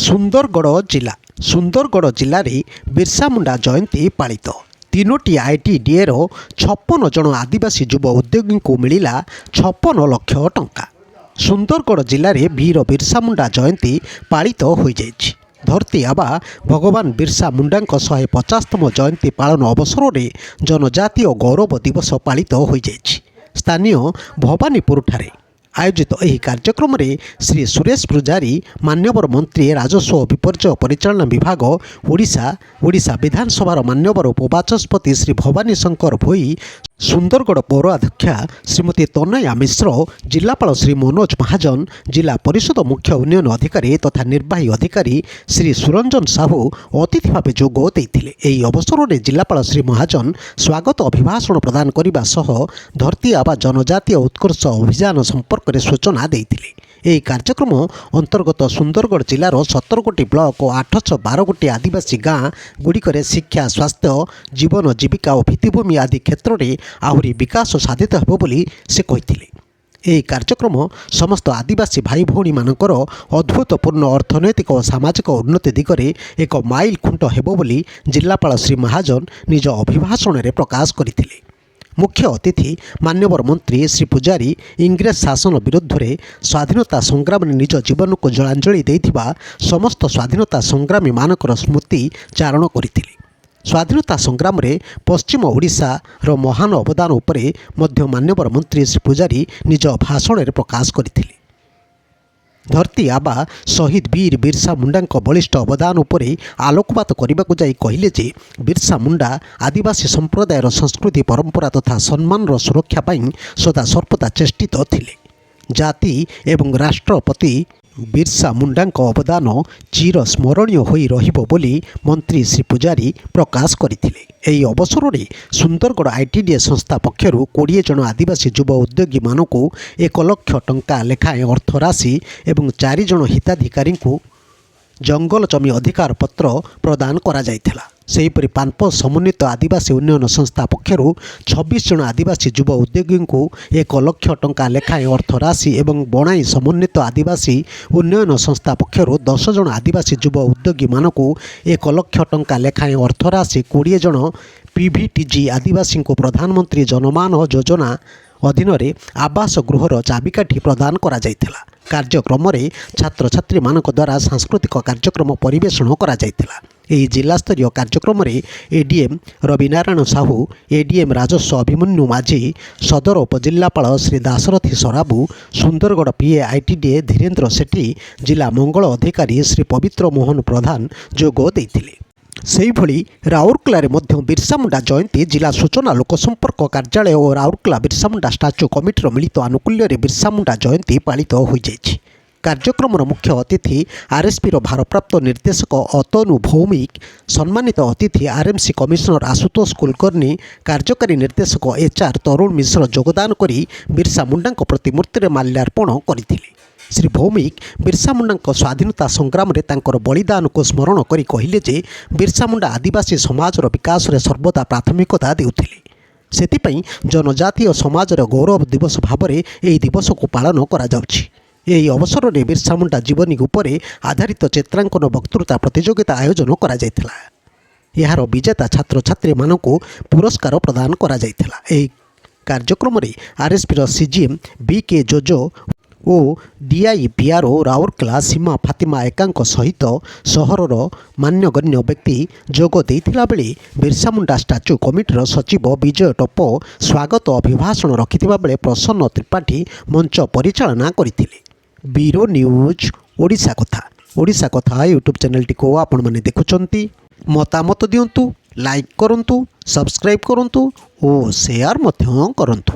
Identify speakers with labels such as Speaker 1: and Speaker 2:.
Speaker 1: ସୁନ୍ଦରଗଡ଼ ଜିଲ୍ଲା ସୁନ୍ଦରଗଡ଼ ଜିଲ୍ଲାରେ ବିର୍ସା ମୁଣ୍ଡା ଜୟନ୍ତୀ ପାଳିତ। ତିନୋଟି ଆଇଟିଡିଏର 56 ଜଣ ଆଦିବାସୀ ଯୁବ ଉଦ୍ୟୋଗୀଙ୍କୁ ମିଳିଲା 56 ଲକ୍ଷ ଟଙ୍କା। ସୁନ୍ଦରଗଡ଼ ଜିଲ୍ଲାରେ ବୀର ବିର୍ସା ମୁଣ୍ଡା ଜୟନ୍ତୀ ପାଳିତ ହୋଇଯାଇଛି। ଧରତୀ ଆବା ଭଗବାନ ବିର୍ସା ମୁଣ୍ଡାଙ୍କ 150ତମ ଜୟନ୍ତୀ ପାଳନ ଅବସରରେ ଜନଜାତୀୟ ଗୌରବ ଦିବସ ପାଳିତ ହୋଇଯାଇଛି। ସ୍ଥାନୀୟ ଭବାନୀପୁରଠାରେ ଆୟୋଜିତ ଏହି କାର୍ଯ୍ୟକ୍ରମରେ ଶ୍ରୀ ସୁରେଶ ପୂଜାରୀ, ମାନ୍ୟବର ମନ୍ତ୍ରୀ, ରାଜସ୍ୱ ଓ ବିପର୍ଯ୍ୟୟ ପରିଚାଳନା ବିଭାଗ, ଓଡ଼ିଶା ବିଧାନସଭାର ମାନ୍ୟବର ଉପବାଚସ୍ପତି ଶ୍ରୀ ଭବାନୀ ଶଙ୍କର ଭୋଇ, ସୁନ୍ଦରଗଡ଼ ପୌରାଧ୍ୟକ୍ଷା ଶ୍ରୀମତୀ ତନୟା ମିଶ୍ର, ଜିଲ୍ଲାପାଳ ଶ୍ରୀ ମନୋଜ ମହାଜନ, ଜିଲ୍ଲା ପରିଷଦ ମୁଖ୍ୟ ଉନ୍ନୟନ ଅଧିକାରୀ ତଥା ନିର୍ବାହୀ ଅଧିକାରୀ ଶ୍ରୀ ସୁରଞ୍ଜନ ସାହୁ ଅତିଥି ଭାବେ ଯୋଗ ଦେଇଥିଲେ। ଏହି ଅବସରରେ ଜିଲ୍ଲାପାଳ ଶ୍ରୀ ମହାଜନ ସ୍ୱାଗତ ଅଭିଭାଷଣ ପ୍ରଦାନ କରିବା ସହ ଧରତୀ ଆବା ଜନଜାତୀୟ ଉତ୍କର୍ଷ ଅଭିଯାନ ସମ୍ପର୍କରେ ସୂଚନା ଦେଇଥିଲେ। ଏହି କାର୍ଯ୍ୟକ୍ରମ ଅନ୍ତର୍ଗତ ସୁନ୍ଦରଗଡ଼ ଜିଲ୍ଲାର 17 ଗୋଟି ବ୍ଲକ ଓ 812 ଗୋଟି ଆଦିବାସୀ ଗାଁ ଗୁଡ଼ିକରେ ଶିକ୍ଷା, ସ୍ୱାସ୍ଥ୍ୟ, ଜୀବନ ଜୀବିକା ଓ ଭିତ୍ତିଭୂମି ଆଦି କ୍ଷେତ୍ରରେ ଆହୁରି ବିକାଶ ସାଧିତ ହେବ ବୋଲି ସେ କହିଥିଲେ। ଏହି କାର୍ଯ୍ୟକ୍ରମ ସମସ୍ତ ଆଦିବାସୀ ଭାଇ ଭଉଣୀମାନଙ୍କର ଅଦ୍ଭୁତପୂର୍ଣ୍ଣ ଅର୍ଥନୈତିକ ଓ ସାମାଜିକ ଉନ୍ନତି ଦିଗରେ ଏକ ମାଇଲ ଖୁଣ୍ଟ ହେବ ବୋଲି ଜିଲ୍ଲାପାଳ ଶ୍ରୀ ମହାଜନ ନିଜ ଅଭିଭାଷଣରେ ପ୍ରକାଶ କରିଥିଲେ। ମୁଖ୍ୟ ଅତିଥି ମାନ୍ୟବର ମନ୍ତ୍ରୀ ଶ୍ରୀ ପୂଜାରୀ ଇଂରେଜ ଶାସନ ବିରୁଦ୍ଧରେ ସ୍ୱାଧୀନତା ସଂଗ୍ରାମରେ ନିଜ ଜୀବନକୁ ଜଳାଞ୍ଜଳି ଦେଇଥିବା ସମସ୍ତ ସ୍ୱାଧୀନତା ସଂଗ୍ରାମୀମାନଙ୍କର ସ୍ମୃତି ଚାରଣ କରିଥିଲେ। ସ୍ୱାଧୀନତା ସଂଗ୍ରାମରେ ପଶ୍ଚିମ ଓଡ଼ିଶାର ମହାନ ଅବଦାନ ଉପରେ ମଧ୍ୟ ମାନ୍ୟବର ମନ୍ତ୍ରୀ ଶ୍ରୀ ପୂଜାରୀ ନିଜ ଭାଷଣରେ ପ୍ରକାଶ କରିଥିଲେ। ଧରତୀ ଆବା ଶହୀଦ ବୀର ବିର୍ସା ମୁଣ୍ଡାଙ୍କ ବଳିଷ୍ଠ ଅବଦାନ ଉପରେ ଆଲୋକପାତ କରିବାକୁ ଯାଇ କହିଲେ ଯେ ବିର୍ସା ମୁଣ୍ଡା ଆଦିବାସୀ ସମ୍ପ୍ରଦାୟର ସଂସ୍କୃତି, ପରମ୍ପରା ତଥା ସମ୍ମାନର ସୁରକ୍ଷା ପାଇଁ ସଦାସର୍ବଦା ଚେଷ୍ଟିତ ଥିଲେ। ଜାତି ଏବଂ ରାଷ୍ଟ୍ର ପ୍ରତି ବିର୍ସା ମୁଣ୍ଡାଙ୍କ ଅବଦାନ ଚିର ସ୍ମରଣୀୟ ହୋଇ ରହିବ ବୋଲି ମନ୍ତ୍ରୀ ଶ୍ରୀ ପୂଜାରୀ ପ୍ରକାଶ କରିଥିଲେ। ଏହି ଅବସରରେ ସୁନ୍ଦରଗଡ଼ ଆଇଟିଡିଏ ସଂସ୍ଥା ପକ୍ଷରୁ 20 ଜଣ ଆଦିବାସୀ ଯୁବ ଉଦ୍ୟୋଗୀମାନଙ୍କୁ 1 ଲକ୍ଷ ଟଙ୍କା ଲେଖାଏଁ ଅର୍ଥରାଶି ଏବଂ 4 ଜଣ ହିତାଧିକାରୀଙ୍କୁ ଜଙ୍ଗଲ ଜମି ଅଧିକାର ପତ୍ର ପ୍ରଦାନ କରାଯାଇଥିଲା। ସେହିପରି ପାନ୍ପ ସମନ୍ୱିତ ଆଦିବାସୀ ଉନ୍ନୟନ ସଂସ୍ଥା ପକ୍ଷରୁ 26 ଜଣ ଆଦିବାସୀ ଯୁବ ଉଦ୍ୟୋଗୀଙ୍କୁ 1 ଲକ୍ଷ ଟଙ୍କା ଲେଖାଏଁ ଅର୍ଥରାଶି ଏବଂ ବଣାଇ ସମନ୍ୱିତ ଆଦିବାସୀ ଉନ୍ନୟନ ସଂସ୍ଥା ପକ୍ଷରୁ 10 ଜଣ ଆଦିବାସୀ ଯୁବ ଉଦ୍ୟୋଗୀମାନଙ୍କୁ 1 ଲକ୍ଷ ଟଙ୍କା ଲେଖାଏଁ ଅର୍ଥରାଶି, 20 ଜଣ ପିଭିଟିଜି ଆଦିବାସୀଙ୍କୁ ପ୍ରଧାନମନ୍ତ୍ରୀ ଜନମାନ ଯୋଜନା ଅଧୀନରେ ଆବାସ ଗୃହର ଚାବିକାଠି ପ୍ରଦାନ କରାଯାଇଥିଲା। କାର୍ଯ୍ୟକ୍ରମରେ ଛାତ୍ରଛାତ୍ରୀମାନଙ୍କ ଦ୍ୱାରା ସାଂସ୍କୃତିକ କାର୍ଯ୍ୟକ୍ରମ ପରିବେଷଣ କରାଯାଇଥିଲା। ଏହି ଜିଲ୍ଲାସ୍ତରୀୟ କାର୍ଯ୍ୟକ୍ରମରେ ଏଡିଏମ୍ ରବିନାରାୟଣ ସାହୁ, ଏଡିଏମ୍ ରାଜସ୍ୱ ଅଭିମନ୍ୟୁ ମାଝୀ, ସଦର ଉପଜିଲ୍ଲାପାଳ ଶ୍ରୀ ଦାଶରଥୀ ସରାବୁ, ସୁନ୍ଦରଗଡ଼ ପିଏ ଆଇଟିଡିଏ ଧୀରେନ୍ଦ୍ର ସେଠୀ, ଜିଲ୍ଲା ମଙ୍ଗଳ ଅଧିକାରୀ ଶ୍ରୀ ପବିତ୍ର ମୋହନ ପ୍ରଧାନ ଯୋଗ ଦେଇଥିଲେ। ସେହିଭଳି ରାଉରକେଲାରେ ମଧ୍ୟ ବିର୍ସା ମୁଣ୍ଡା ଜୟନ୍ତୀ ଜିଲ୍ଲା ସୂଚନା ଲୋକସମ୍ପର୍କ କାର୍ଯ୍ୟାଳୟ ଓ ରାଉରକେଲା ବିର୍ସା ମୁଣ୍ଡା ଷ୍ଟାଚ୍ୟୁ କମିଟିର ମିଳିତ ଆନୁକୂଲ୍ୟରେ ବିର୍ସା ମୁଣ୍ଡା ଜୟନ୍ତୀ ପାଳିତ ହୋଇଯାଇଛି। କାର୍ଯ୍ୟକ୍ରମର ମୁଖ୍ୟ ଅତିଥି ଆର୍ଏସ୍ପିର ଭାରପ୍ରାପ୍ତ ନିର୍ଦ୍ଦେଶକ ଅତନୁ ଭୌମିକ, ସମ୍ମାନିତ ଅତିଥି ଆର୍ଏମ୍ସି କମିଶନର ଆଶୁତୋଷ କୁଲକର୍ଣ୍ଣୀ, କାର୍ଯ୍ୟକାରୀ ନିର୍ଦ୍ଦେଶକ HR ତରୁଣ ମିଶ୍ର ଯୋଗଦାନ କରି ବିର୍ସା ମୁଣ୍ଡାଙ୍କ ପ୍ରତିମୂର୍ତ୍ତିରେ ମାଲ୍ୟାର୍ପଣ କରିଥିଲେ। ଶ୍ରୀ ଭୌମିକ ବିର୍ସା ମୁଣ୍ଡାଙ୍କ ସ୍ୱାଧୀନତା ସଂଗ୍ରାମରେ ତାଙ୍କର ବଳିଦାନକୁ ସ୍ମରଣ କରି କହିଲେ ଯେ ବିର୍ସା ମୁଣ୍ଡା ଆଦିବାସୀ ସମାଜର ବିକାଶରେ ସର୍ବଦା ପ୍ରାଥମିକତା ଦେଉଥିଲେ। ସେଥିପାଇଁ ଜନଜାତୀୟ ସମାଜର ଗୌରବ ଦିବସ ଭାବରେ ଏହି ଦିବସକୁ ପାଳନ କରାଯାଉଛି। ଏହି ଅବସରରେ ବିର୍ସା ମୁଣ୍ଡା ଜୀବନୀ ଉପରେ ଆଧାରିତ ଚିତ୍ରାଙ୍କନ ବକ୍ତୃତା ପ୍ରତିଯୋଗିତା ଆୟୋଜନ କରାଯାଇଥିଲା। ଏହାର ବିଜେତା ଛାତ୍ରଛାତ୍ରୀମାନଙ୍କୁ ପୁରସ୍କାର ପ୍ରଦାନ କରାଯାଇଥିଲା। ଏହି କାର୍ଯ୍ୟକ୍ରମରେ ଆର୍ଏସ୍ପିର CGM BK ଜୋଜୋ ଓ DIPRO ରାଉରକେଲା ସୀମା ଫାତିମା ଏକାଙ୍କ ସହିତ ସହରର ମାନ୍ୟଗଣ୍ୟ ବ୍ୟକ୍ତି ଯୋଗ ଦେଇଥିଲା ବେଳେ ବିର୍ସା ମୁଣ୍ଡା ଷ୍ଟାଚ୍ୟୁ କମିଟିର ସଚିବ ବିଜୟ ଟପ ସ୍ୱାଗତ ଅଭିଭାଷଣ ରଖିଥିବା ବେଳେ ପ୍ରସନ୍ନ ତ୍ରିପାଠୀ ମଞ୍ଚ ପରିଚାଳନା କରିଥିଲେ। ବ୍ୟୁରୋ ନ୍ୟୁଜ୍ ଓଡ଼ିଶା କଥା ୟୁଟ୍ୟୁବ୍ ଚ୍ୟାନେଲଟିକୁ ଆପଣମାନେ ଦେଖୁଛନ୍ତି। ମତାମତ ଦିଅନ୍ତୁ, ଲାଇକ୍ କରନ୍ତୁ, ସବସ୍କ୍ରାଇବ୍ କରନ୍ତୁ ଓ ସେୟାର ମଧ୍ୟ କରନ୍ତୁ।